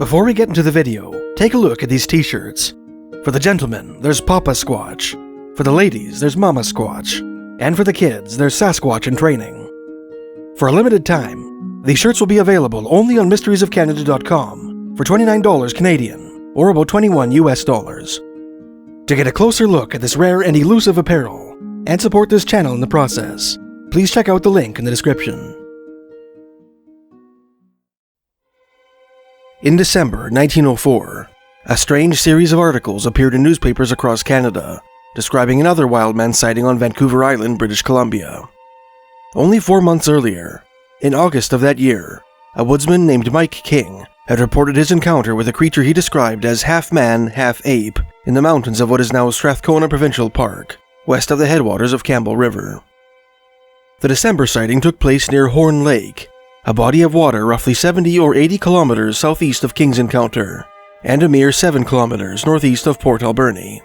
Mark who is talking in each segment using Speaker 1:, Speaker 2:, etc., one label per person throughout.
Speaker 1: Before we get into the video, take a look at these t-shirts. For the gentlemen, there's Papa Squatch. For the ladies, there's Mama Squatch. And for the kids, there's Sasquatch in training. For a limited time, these shirts will be available only on mysteriesofcanada.com for $29 Canadian, or about $21 US. To get a closer look at this rare and elusive apparel, and support this channel in the process, please check out the link in the description. In December 1904, a strange series of articles appeared in newspapers across Canada, describing another wildman sighting on Vancouver Island, British Columbia. Only 4 months earlier, in August of that year, a woodsman named Mike King had reported his encounter with a creature he described as half-man, half-ape in the mountains of what is now Strathcona Provincial Park, west of the headwaters of Campbell River. The December sighting took place near Horne Lake, a body of water roughly 70 or 80 kilometers southeast of King's encounter, and a mere 7 kilometers northeast of Port Alberni.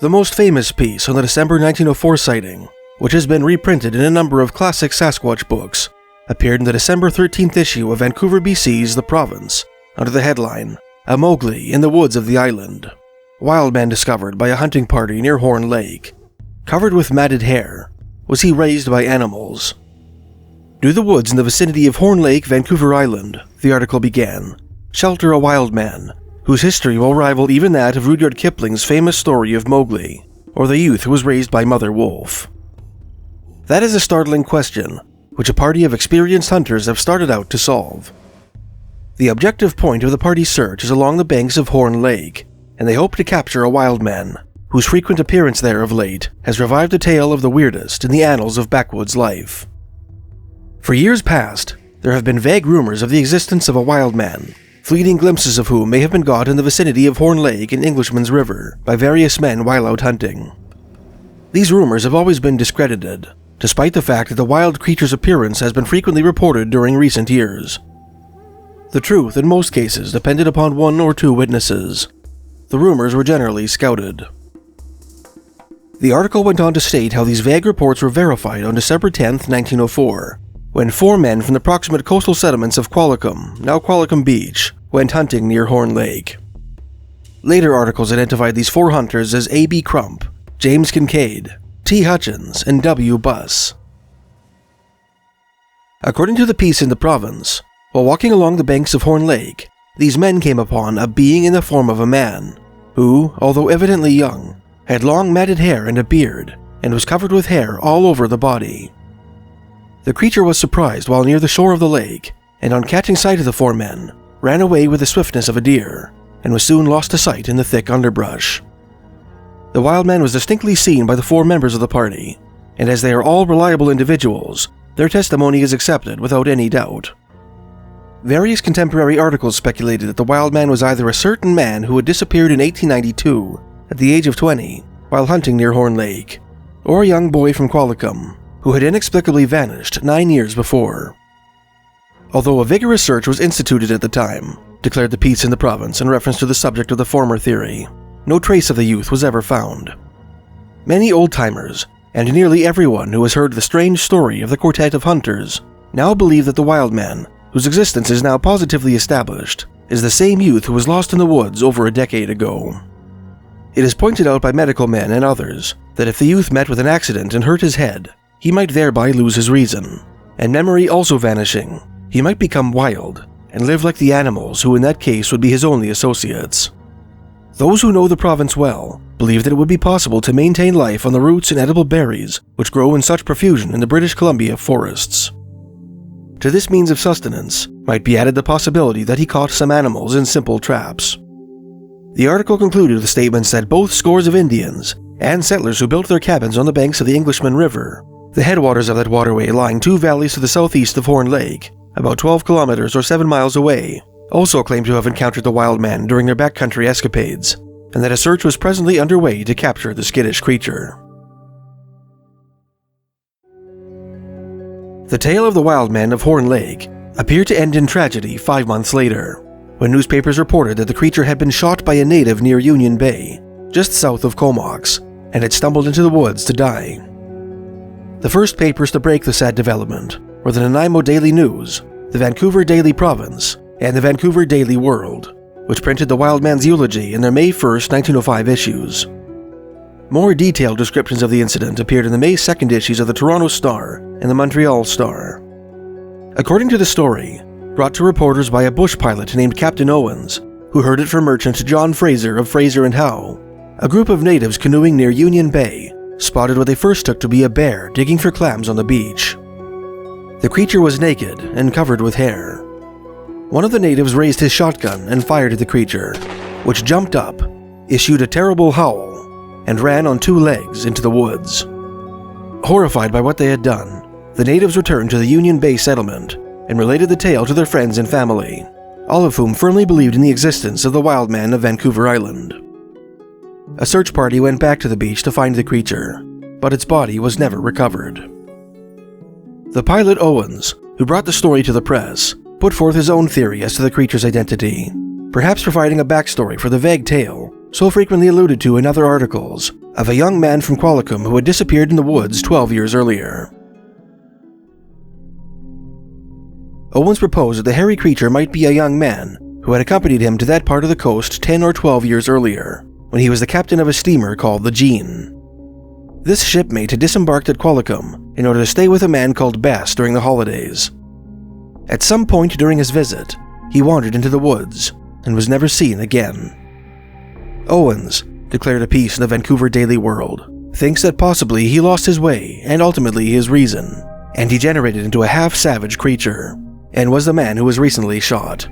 Speaker 1: The most famous piece on the December 1904 sighting, which has been reprinted in a number of classic Sasquatch books, appeared in the December 13th issue of Vancouver, BC's The Province, under the headline, "A Mowgli in the Woods of the Island. Wildman discovered by a hunting party near Horne Lake. Covered with matted hair, was he raised by animals?" "Do the woods in the vicinity of Horne Lake, Vancouver Island," the article began, "shelter a wild man, whose history will rival even that of Rudyard Kipling's famous story of Mowgli, or the youth who was raised by Mother Wolf?" That is a startling question, which a party of experienced hunters have started out to solve. The objective point of the party's search is along the banks of Horne Lake, and they hope to capture a wild man, whose frequent appearance there of late has revived a tale of the weirdest in the annals of backwoods life. For years past, there have been vague rumors of the existence of a wild man, fleeting glimpses of whom may have been got in the vicinity of Horne Lake and Englishman's River by various men while out hunting. These rumors have always been discredited, despite the fact that the wild creature's appearance has been frequently reported during recent years. The truth, in most cases, depended upon 1 or 2 witnesses. The rumors were generally scouted. The article went on to state how these vague reports were verified on December 10, 1904, when 4 men from the proximate coastal settlements of Qualicum, now Qualicum Beach, went hunting near Horne Lake. Later articles identified these 4 hunters as A.B. Crump, James Kincaid, T. Hutchins, and W. Buss. According to the piece in The Province, while walking along the banks of Horne Lake, these men came upon a being in the form of a man, who, although evidently young, had long matted hair and a beard, and was covered with hair all over the body. The creature was surprised while near the shore of the lake, and on catching sight of the 4 men, ran away with the swiftness of a deer, and was soon lost to sight in the thick underbrush. The wild man was distinctly seen by the 4 members of the party, and as they are all reliable individuals, their testimony is accepted without any doubt. Various contemporary articles speculated that the wild man was either a certain man who had disappeared in 1892, at the age of 20, while hunting near Horne Lake, or a young boy from Qualicum, who had inexplicably vanished 9 years before. Although a vigorous search was instituted at the time, declared the piece in The Province in reference to the subject of the former theory, no trace of the youth was ever found. Many old-timers, and nearly everyone who has heard the strange story of the quartet of hunters, now believe that the wild man, whose existence is now positively established, is the same youth who was lost in the woods over a decade ago. It is pointed out by medical men and others that if the youth met with an accident and hurt his head, he might thereby lose his reason, and memory also vanishing, he might become wild and live like the animals who in that case would be his only associates. Those who know the province well believe that it would be possible to maintain life on the roots and edible berries which grow in such profusion in the British Columbia forests. To this means of sustenance might be added the possibility that he caught some animals in simple traps. The article concluded with statements that both scores of Indians and settlers who built their cabins on the banks of the Englishman River, the headwaters of that waterway lying 2 valleys to the southeast of Horne Lake, about 12 kilometers or 7 miles away, also claim to have encountered the wild man during their backcountry escapades, and that a search was presently underway to capture the skittish creature. The tale of the wild men of Horne Lake appeared to end in tragedy 5 months later, when newspapers reported that the creature had been shot by a native near Union Bay, just south of Comox, and had stumbled into the woods to die. The first papers to break the sad development were the Nanaimo Daily News, the Vancouver Daily Province, and the Vancouver Daily World, which printed the Wildman's eulogy in their May 1, 1905 issues. More detailed descriptions of the incident appeared in the May 2nd issues of the Toronto Star and the Montreal Star. According to the story, brought to reporters by a bush pilot named Captain Owens, who heard it from merchant John Fraser of Fraser and Howe, a group of natives canoeing near Union Bay spotted what they first took to be a bear digging for clams on the beach. The creature was naked and covered with hair. One of the natives raised his shotgun and fired at the creature, which jumped up, issued a terrible howl, and ran on two legs into the woods. Horrified by what they had done, the natives returned to the Union Bay settlement and related the tale to their friends and family, all of whom firmly believed in the existence of the Wildman of Vancouver Island. A search party went back to the beach to find the creature, but its body was never recovered. The pilot Owens, who brought the story to the press, put forth his own theory as to the creature's identity, perhaps providing a backstory for the vague tale so frequently alluded to in other articles of a young man from Qualicum who had disappeared in the woods 12 years earlier. Owens proposed that the hairy creature might be a young man who had accompanied him to that part of the coast 10 or 12 years earlier, when he was the captain of a steamer called the Jean. This shipmate had disembarked at Qualicum in order to stay with a man called Bass during the holidays. At some point during his visit, he wandered into the woods and was never seen again. Owens, declared a piece in the Vancouver Daily World, thinks that possibly he lost his way and ultimately his reason, and degenerated into a half-savage creature, and was the man who was recently shot.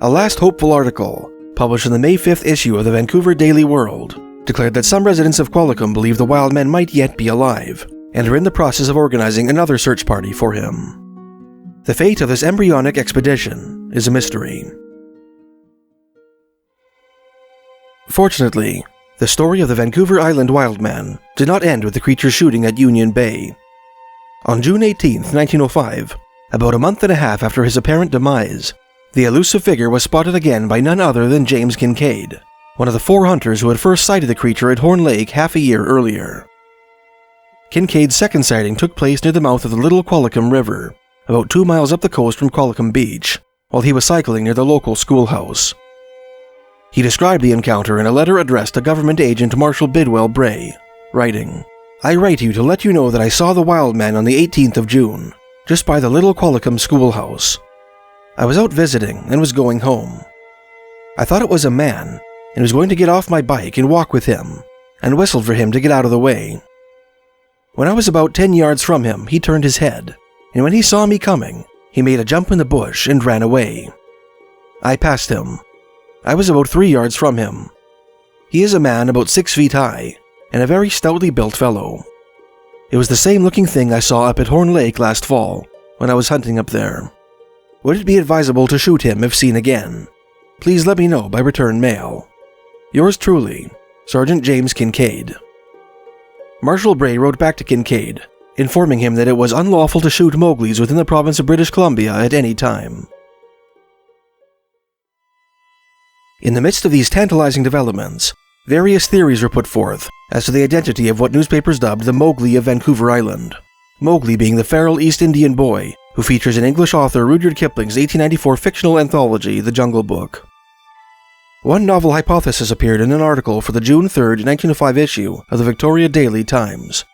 Speaker 1: A last hopeful article, published in the May 5th issue of the Vancouver Daily World, declared that some residents of Qualicum believe the Wildman might yet be alive, and are in the process of organizing another search party for him. The fate of this embryonic expedition is a mystery. Fortunately, the story of the Vancouver Island Wildman did not end with the creature shooting at Union Bay. On June 18, 1905, about a month and a half after his apparent demise, the elusive figure was spotted again by none other than James Kincaid, one of the 4 hunters who had first sighted the creature at Horne Lake half a year earlier. Kincaid's second sighting took place near the mouth of the Little Qualicum River, about 2 miles up the coast from Qualicum Beach, while he was cycling near the local schoolhouse. He described the encounter in a letter addressed to government agent Marshal Bidwell Bray, writing, "I write you to let you know that I saw the Wildman on the 18th of June, just by the Little Qualicum schoolhouse. I was out visiting and was going home. I thought it was a man, and was going to get off my bike and walk with him, and whistled for him to get out of the way. When I was about 10 yards from him, he turned his head, and when he saw me coming, he made a jump in the bush and ran away. I passed him. I was about 3 yards from him. He is a man about 6 feet high, and a very stoutly built fellow. It was the same looking thing I saw up at Horne Lake last fall, when I was hunting up there. Would it be advisable to shoot him if seen again? Please let me know by return mail. Yours truly, Sergeant James Kincaid." Marshal Bray wrote back to Kincaid, informing him that it was unlawful to shoot Mowglies within the province of British Columbia at any time. In the midst of these tantalizing developments, various theories were put forth as to the identity of what newspapers dubbed the Mowgli of Vancouver Island, Mowgli being the feral East Indian boy who features in English author Rudyard Kipling's 1894 fictional anthology, The Jungle Book. One novel hypothesis appeared in an article for the June 3, 1905 issue of the Victoria Daily Times.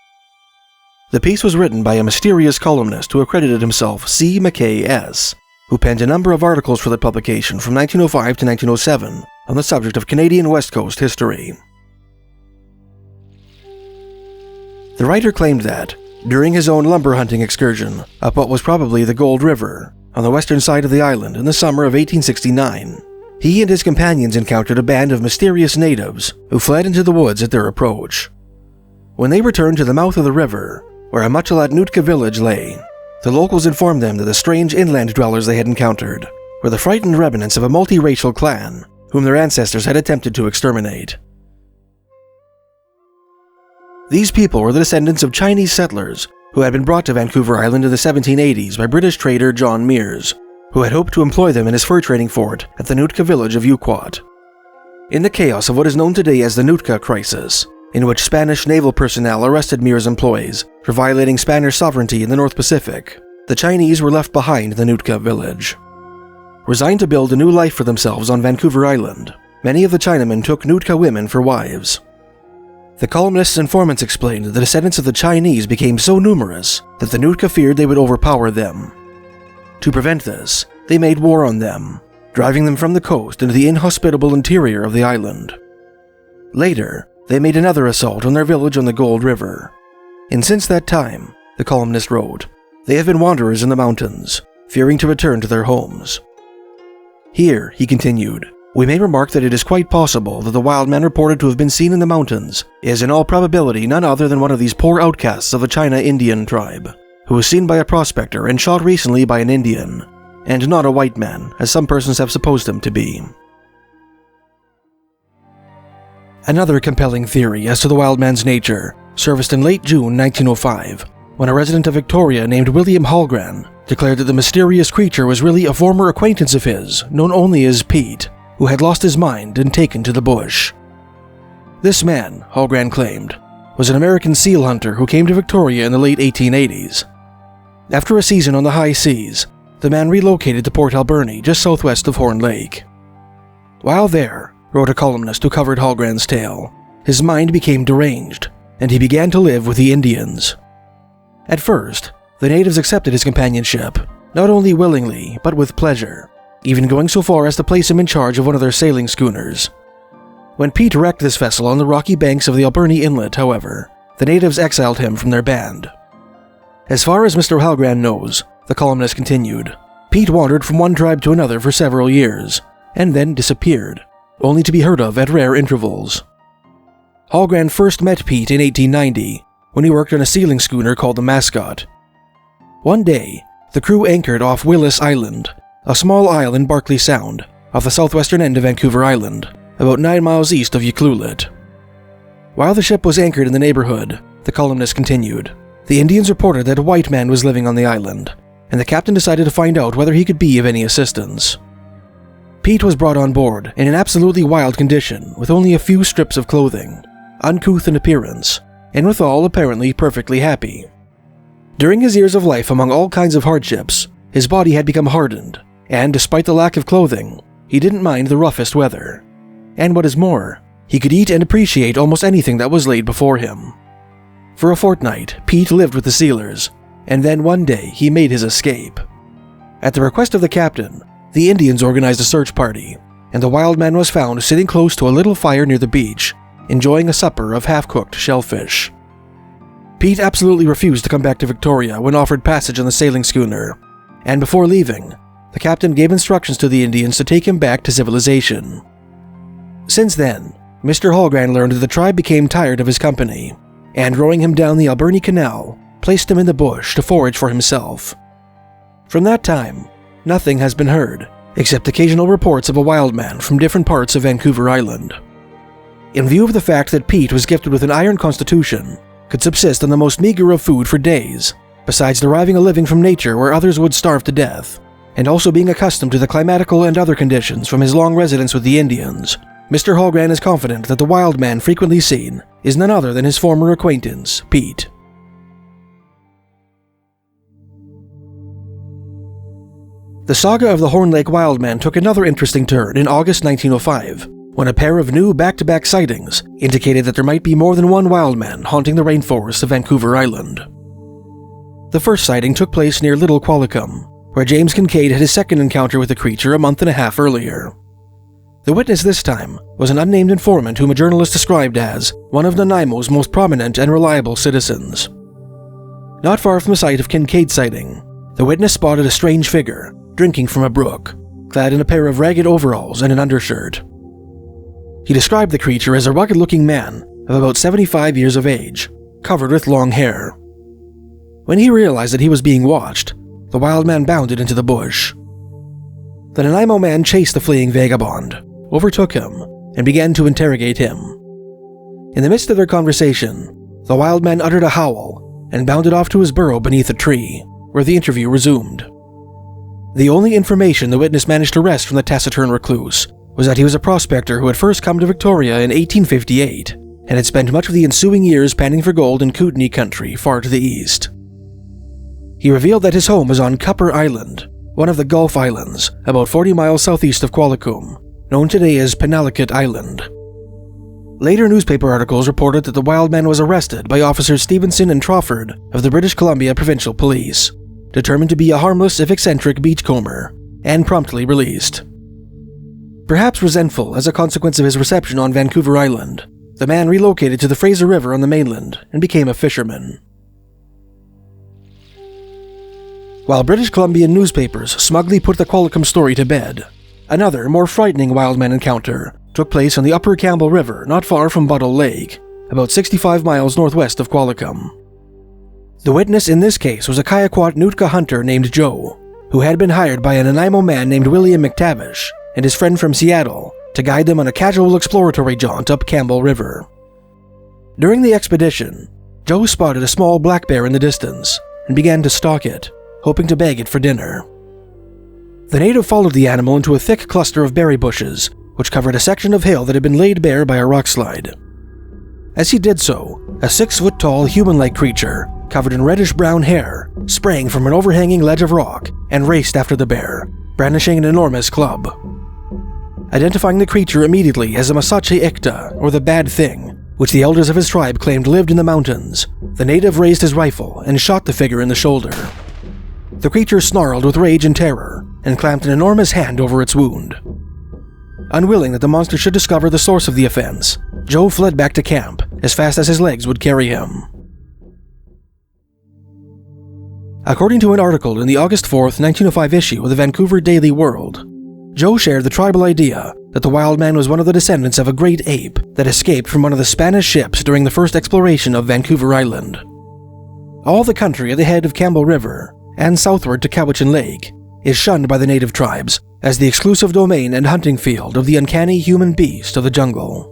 Speaker 1: The piece was written by a mysterious columnist who accredited himself C. Mackay S., who penned a number of articles for that publication from 1905 to 1907 on the subject of Canadian West Coast history. The writer claimed that, during his own lumber hunting excursion up what was probably the Gold River, on the western side of the island in the summer of 1869, he and his companions encountered a band of mysterious natives who fled into the woods at their approach. When they returned to the mouth of the river, where a Muchalat Nootka village lay, the locals informed them that the strange inland dwellers they had encountered were the frightened remnants of a multiracial clan whom their ancestors had attempted to exterminate. These people were the descendants of Chinese settlers who had been brought to Vancouver Island in the 1780s by British trader John Mears, who had hoped to employ them in his fur trading fort at the Nootka village of Uquat. In the chaos of what is known today as the Nootka Crisis, in which Spanish naval personnel arrested Mears' employees for violating Spanish sovereignty in the North Pacific, the Chinese were left behind in the Nootka village. Resigned to build a new life for themselves on Vancouver Island, many of the Chinamen took Nootka women for wives. The columnists' informants explained that the descendants of the Chinese became so numerous that the Nootka feared they would overpower them. To prevent this, they made war on them, driving them from the coast into the inhospitable interior of the island. Later, they made another assault on their village on the Gold River. And since that time, the columnist wrote, they have been wanderers in the mountains, fearing to return to their homes. Here, he continued, we may remark that it is quite possible that the wild man reported to have been seen in the mountains is in all probability none other than one of these poor outcasts of the China Indian tribe, who was seen by a prospector and shot recently by an Indian, and not a white man, as some persons have supposed him to be. Another compelling theory as to the wild man's nature surfaced in late June 1905, when a resident of Victoria named William Hallgren declared that the mysterious creature was really a former acquaintance of his, known only as Pete, who had lost his mind and taken to the bush. This man, Hallgren claimed, was an American seal hunter who came to Victoria in the late 1880s. After a season on the high seas, the man relocated to Port Alberni, just southwest of Horne Lake. While there, wrote a columnist who covered Hallgren's tale, his mind became deranged, and he began to live with the Indians. At first, the natives accepted his companionship, not only willingly, but with pleasure, even going so far as to place him in charge of one of their sailing schooners. When Pete wrecked this vessel on the rocky banks of the Alberni Inlet, however, the natives exiled him from their band. As far as Mr. Hallgren knows, the columnist continued, Pete wandered from one tribe to another for several years, and then disappeared, only to be heard of at rare intervals. Hallgren first met Pete in 1890, when he worked on a sealing schooner called the Mascot. One day, the crew anchored off Willis Island, a small isle in Barkley Sound, off the southwestern end of Vancouver Island, about 9 miles east of Ucluelet. While the ship was anchored in the neighborhood, the columnist continued, the Indians reported that a white man was living on the island, and the captain decided to find out whether he could be of any assistance. Pete was brought on board in an absolutely wild condition, with only a few strips of clothing, uncouth in appearance, and withal apparently perfectly happy. During his years of life among all kinds of hardships, his body had become hardened, and despite the lack of clothing, he didn't mind the roughest weather. And what is more, he could eat and appreciate almost anything that was laid before him. For a fortnight, Pete lived with the sealers, and then one day he made his escape. At the request of the captain, the Indians organized a search party, and the wild man was found sitting close to a little fire near the beach, enjoying a supper of half-cooked shellfish. Pete absolutely refused to come back to Victoria when offered passage on the sailing schooner, and before leaving, the captain gave instructions to the Indians to take him back to civilization. Since then, Mr. Hallgren learned that the tribe became tired of his company, and rowing him down the Alberni Canal, placed him in the bush to forage for himself. From that time, nothing has been heard, except occasional reports of a wild man from different parts of Vancouver Island. In view of the fact that Pete was gifted with an iron constitution, could subsist on the most meager of food for days, besides deriving a living from nature where others would starve to death, and also being accustomed to the climatical and other conditions from his long residence with the Indians, Mr. Hallgren is confident that the wild man frequently seen is none other than his former acquaintance, Pete. The saga of the Horne Lake Wildman took another interesting turn in August 1905, when a pair of new back-to-back sightings indicated that there might be more than one wildman haunting the rainforests of Vancouver Island. The first sighting took place near Little Qualicum, where James Kincaid had his second encounter with the creature a month and a half earlier. The witness this time was an unnamed informant whom a journalist described as one of Nanaimo's most prominent and reliable citizens. Not far from the site of Kincaid's sighting, the witness spotted a strange figure drinking from a brook, clad in a pair of ragged overalls and an undershirt. He described the creature as a rugged-looking man of about 75 years of age, covered with long hair. When he realized that he was being watched, the wild man bounded into the bush. The Nanaimo man chased the fleeing vagabond, overtook him, and began to interrogate him. In the midst of their conversation, the wild man uttered a howl and bounded off to his burrow beneath a tree, where the interview resumed. The only information the witness managed to wrest from the taciturn recluse was that he was a prospector who had first come to Victoria in 1858 and had spent much of the ensuing years panning for gold in Kootenay country far to the east. he revealed that his home was on Cupper Island, one of the Gulf Islands, about 40 miles southeast of Qualicum, known today as Penalicut Island. Later newspaper articles reported that the Wildman was arrested by Officers Stevenson and Trafford of the British Columbia Provincial Police, determined to be a harmless if eccentric beachcomber, and promptly released. Perhaps resentful as a consequence of his reception on Vancouver Island, the man relocated to the Fraser River on the mainland and became a fisherman. While British Columbian newspapers smugly put the Qualicum story to bed, another, more frightening Wildman encounter took place on the Upper Campbell River not far from Buttle Lake, about 65 miles northwest of Qualicum. The witness in this case was a Kayakquat Nootka hunter named Joe, who had been hired by an Nanaimo man named William McTavish and his friend from Seattle to guide them on a casual exploratory jaunt up Campbell River. During the expedition, Joe spotted a small black bear in the distance and began to stalk it, hoping to bag it for dinner. The native followed the animal into a thick cluster of berry bushes, which covered a section of hill that had been laid bare by a rock slide. As he did so, a 6-foot-tall human-like creature, covered in reddish-brown hair, sprang from an overhanging ledge of rock and raced after the bear, brandishing an enormous club. Identifying the creature immediately as a Masache Ikta, or the Bad Thing, which the elders of his tribe claimed lived in the mountains, the native raised his rifle and shot the figure in the shoulder. The creature snarled with rage and terror and clamped an enormous hand over its wound. Unwilling that the monster should discover the source of the offense, Joe fled back to camp as fast as his legs would carry him. According to an article in the August 4th, 1905 issue of the Vancouver Daily World, Joe shared the tribal idea that the Wildman was one of the descendants of a great ape that escaped from one of the Spanish ships during the first exploration of Vancouver Island. All the country at the head of Campbell River and southward to Cowichan Lake is shunned by the native tribes as the exclusive domain and hunting field of the uncanny human beast of the jungle.